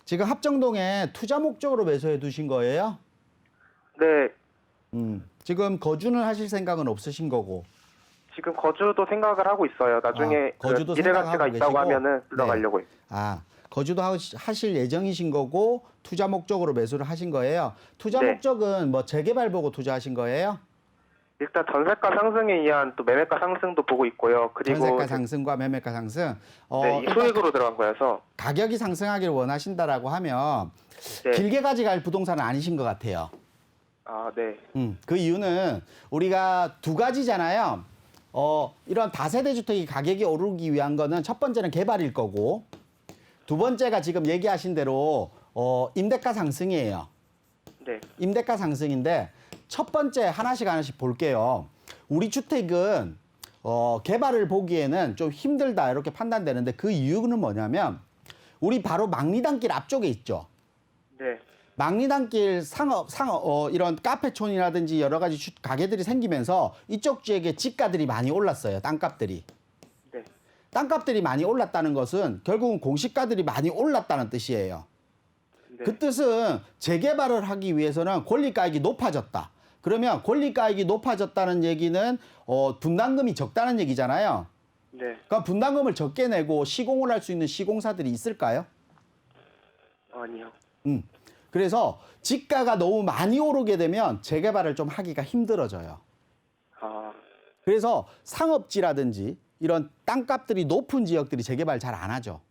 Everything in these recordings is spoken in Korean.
지금 합정동에 투자 목적으로 매수해 두신 거예요? 네, 지금 거주는 하실 생각은 없으신 거고. 지금 거주도 생각을 하고 있어요. 나중에 거주도 미래 가치가 생각하고 있다고 계시고. 하면은 네. 들어가려고요. 거주도 하실 예정이신 거고 투자 목적으로 매수를 하신 거예요. 투자 네. 목적은 뭐 재개발 보고 투자하신 거예요? 일단 전세가 상승에 의한 또 매매가 상승도 보고 있고요. 그리고 전세가 상승과 매매가 상승. 네, 이 일단 소액으로 들어간 거여서 가격이 상승하기를 원하신다라고 하면 네. 길게 가져갈 부동산은 아니신 것 같아요. 아, 네. 그 이유는 우리가 두 가지잖아요. 이런 다세대 주택이 가격이 오르기 위한 거는 첫 번째는 개발일 거고, 두 번째가 지금 얘기하신 대로 임대가 상승이에요. 네. 임대가 상승인데 첫 번째 하나씩 볼게요. 우리 주택은 개발을 보기에는 좀 힘들다 이렇게 판단되는데 그 이유는 뭐냐면 우리 바로 막리단길 앞쪽에 있죠. 네. 막리단길 이런 카페촌이라든지 여러 가지 가게들이 생기면서 이쪽 지역에 집가들이 많이 올랐어요. 땅값들이. 네. 땅값들이 많이 올랐다는 것은 결국은 공시가들이 많이 올랐다는 뜻이에요. 네. 그 뜻은 재개발을 하기 위해서는 권리가액이 높아졌다. 그러면 권리가액이 높아졌다는 얘기는 분담금이 적다는 얘기잖아요. 네. 그러니까 분담금을 적게 내고 시공을 할 수 있는 시공사들이 있을까요? 아니요. 그래서 지가가 너무 많이 오르게 되면 재개발을 좀 하기가 힘들어져요. 아, 그래서 상업지라든지 이런 땅값들이 높은 지역들이 재개발 잘 안 하죠.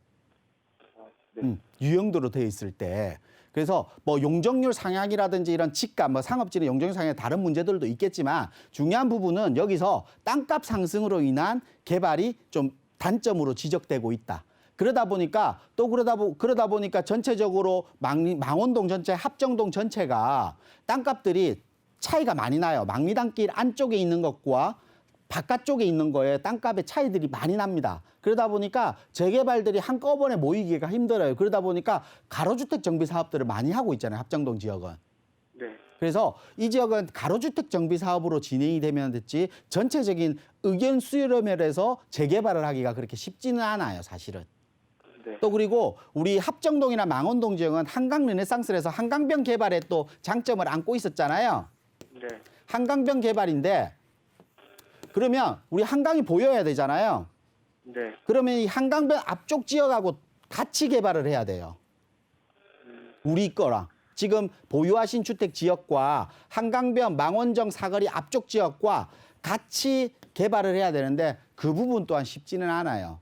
네. 유형도로 되어 있을 때. 그래서 뭐 용적률 상향이라든지 이런 집값, 뭐 상업지는 용적률 상향 다른 문제들도 있겠지만 중요한 부분은 여기서 땅값 상승으로 인한 개발이 좀 단점으로 지적되고 있다. 그러다 보니까 그러다 보니까 전체적으로 망원동 전체, 합정동 전체가 땅값들이 차이가 많이 나요. 막리단길 안쪽에 있는 것과 바깥쪽에 있는 거에 땅값의 차이들이 많이 납니다. 그러다 보니까 재개발들이 한꺼번에 모이기가 힘들어요. 그러다 보니까 가로주택 정비 사업들을 많이 하고 있잖아요. 합정동 지역은. 네. 그래서 이 지역은 가로주택 정비 사업으로 진행이 되면 됐지 전체적인 의견 수렴에서 재개발을 하기가 그렇게 쉽지는 않아요. 사실은. 네. 또 그리고 우리 합정동이나 망원동 지역은 한강 르네상스에서 한강변 개발에 또 장점을 안고 있었잖아요. 네. 한강변 개발인데 그러면 우리 한강이 보여야 되잖아요. 네. 그러면 이 한강변 앞쪽 지역하고 같이 개발을 해야 돼요. 우리 거랑. 지금 보유하신 주택 지역과 한강변 망원정 사거리 앞쪽 지역과 같이 개발을 해야 되는데 그 부분 또한 쉽지는 않아요.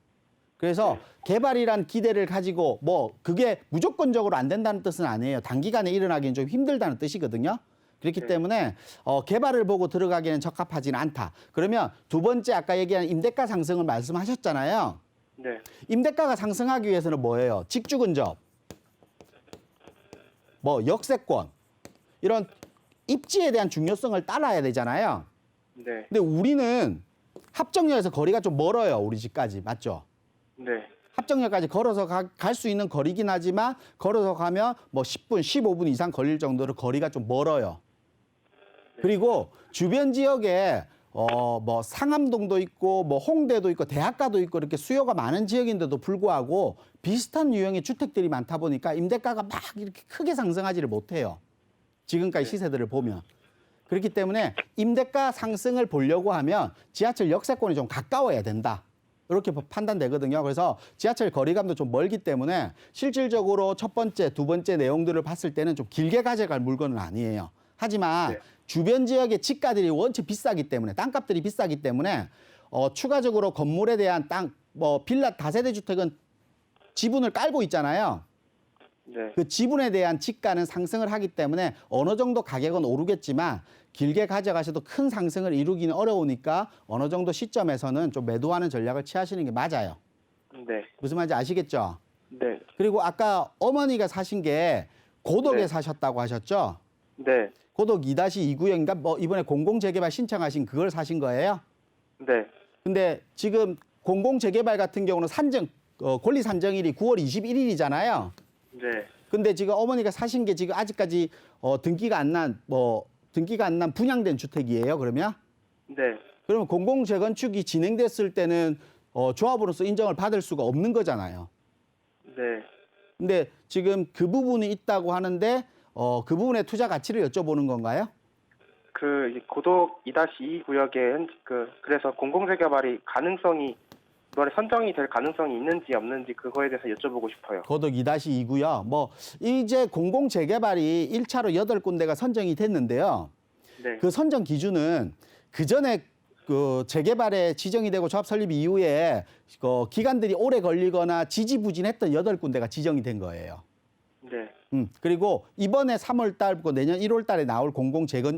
그래서 개발이란 기대를 가지고 뭐 그게 무조건적으로 안 된다는 뜻은 아니에요. 단기간에 일어나기는 좀 힘들다는 뜻이거든요. 그렇기 네. 때문에 개발을 보고 들어가기는 적합하지는 않다. 그러면 두 번째 아까 얘기한 임대가 상승을 말씀하셨잖아요. 네. 임대가가 상승하기 위해서는 뭐예요? 직주 근접, 뭐 역세권 이런 입지에 대한 중요성을 따라야 되잖아요. 네. 근데 우리는 합정역에서 거리가 좀 멀어요. 우리 집까지. 맞죠? 네. 합정역까지 걸어서 갈 수 있는 거리긴 하지만 걸어서 가면 뭐 10분, 15분 이상 걸릴 정도로 거리가 좀 멀어요. 그리고 주변 지역에 뭐 상암동도 있고 뭐 홍대도 있고 대학가도 있고 이렇게 수요가 많은 지역인데도 불구하고 비슷한 유형의 주택들이 많다 보니까 임대가가 막 이렇게 크게 상승하지를 못해요. 지금까지 시세들을 보면. 그렇기 때문에 임대가 상승을 보려고 하면 지하철 역세권이 좀 가까워야 된다. 이렇게 판단되거든요. 그래서 지하철 거리감도 좀 멀기 때문에 실질적으로 첫 번째, 두 번째 내용들을 봤을 때는 좀 길게 가져갈 물건은 아니에요. 하지만 네. 주변 지역의 집가들이 원체 비싸기 때문에 땅값들이 비싸기 때문에 추가적으로 건물에 대한 뭐 빌라 다세대 주택은 지분을 깔고 있잖아요. 네. 그 지분에 대한 지가는 상승을 하기 때문에 어느 정도 가격은 오르겠지만 길게 가져가셔도 큰 상승을 이루기는 어려우니까 어느 정도 시점에서는 좀 매도하는 전략을 취하시는 게 맞아요. 네. 무슨 말인지 아시겠죠? 네. 그리고 아까 어머니가 사신 게 고덕에 네. 사셨다고 하셨죠? 네. 고덕 2-2구역인가 뭐 이번에 공공재개발 신청하신 그걸 사신 거예요? 네. 근데 지금 공공재개발 같은 경우는 권리 산정일이 9월 21일이잖아요. 네. 근데 지금 어머니가 사신 게 지금 아직까지 등기가 안 난 분양된 주택이에요. 그러면 네. 그러면 공공재건축이 진행됐을 때는 조합으로서 인정을 받을 수가 없는 거잖아요. 네. 근데 지금 그 부분이 있다고 하는데 그 부분의 투자 가치를 여쭤보는 건가요? 그 이제 고독 2-2 구역에 그래서 공공재개발이 가능성이 이번에 선정이 될 가능성이 있는지 없는지 그거에 대해서 여쭤보고 싶어요. 고덕 2-2고요. 뭐 이제 공공 재개발이 1차로 8군데가 선정이 됐는데요. 네. 그 선정 기준은 그 전에 그 재개발에 지정이 되고 조합 설립 이후에 기간들이 오래 걸리거나 지지부진했던 8군데가 지정이 된 거예요. 네. 그리고 이번에 3월 달고 내년 1월 달에 나올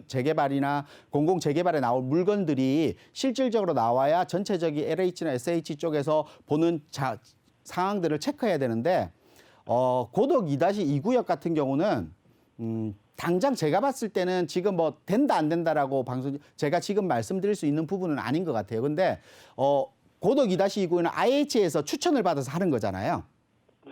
재개발이나 공공 재개발에 나올 물건들이 실질적으로 나와야 전체적인 LH나 SH 쪽에서 보는 상황들을 체크해야 되는데 고덕 2-2 구역 같은 경우는 당장 제가 봤을 때는 지금 뭐 된다 안 된다라고 제가 지금 말씀드릴 수 있는 부분은 아닌 것 같아요. 근데 고덕 2-2 구역은 IH에서 추천을 받아서 하는 거잖아요.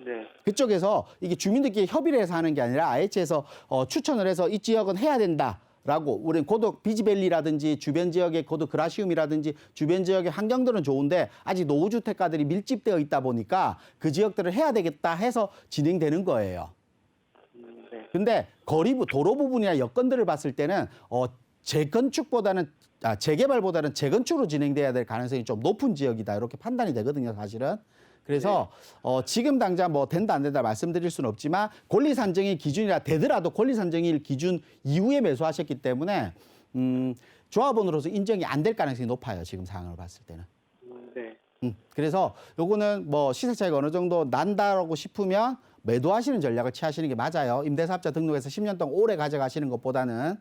네. 그쪽에서 이게 주민들끼리 협의를 해서 하는 게 아니라 IH에서 추천을 해서 이 지역은 해야 된다라고 우리는 고덕 비지밸리라든지 주변 지역의 고덕 그라시움이라든지 주변 지역의 환경들은 좋은데 아직 노후주택가들이 밀집되어 있다 보니까 그 지역들을 해야 되겠다 해서 진행되는 거예요. 네. 근데 도로 부분이나 여건들을 봤을 때는 재개발보다는 재건축으로 진행돼야 될 가능성이 좀 높은 지역이다 이렇게 판단이 되거든요, 사실은. 그래서 지금 당장 뭐 된다 안 된다 말씀드릴 수는 없지만 권리산정일 기준이라 되더라도 권리산정일 기준 이후에 매수하셨기 때문에 조합원으로서 인정이 안 될 가능성이 높아요, 지금 상황을 봤을 때는. 네. 그래서 요거는 뭐 시세 차이가 어느 정도 난다라고 싶으면 매도하시는 전략을 취하시는 게 맞아요. 임대사업자 등록해서 10년 동안 오래 가져가시는 것보다는.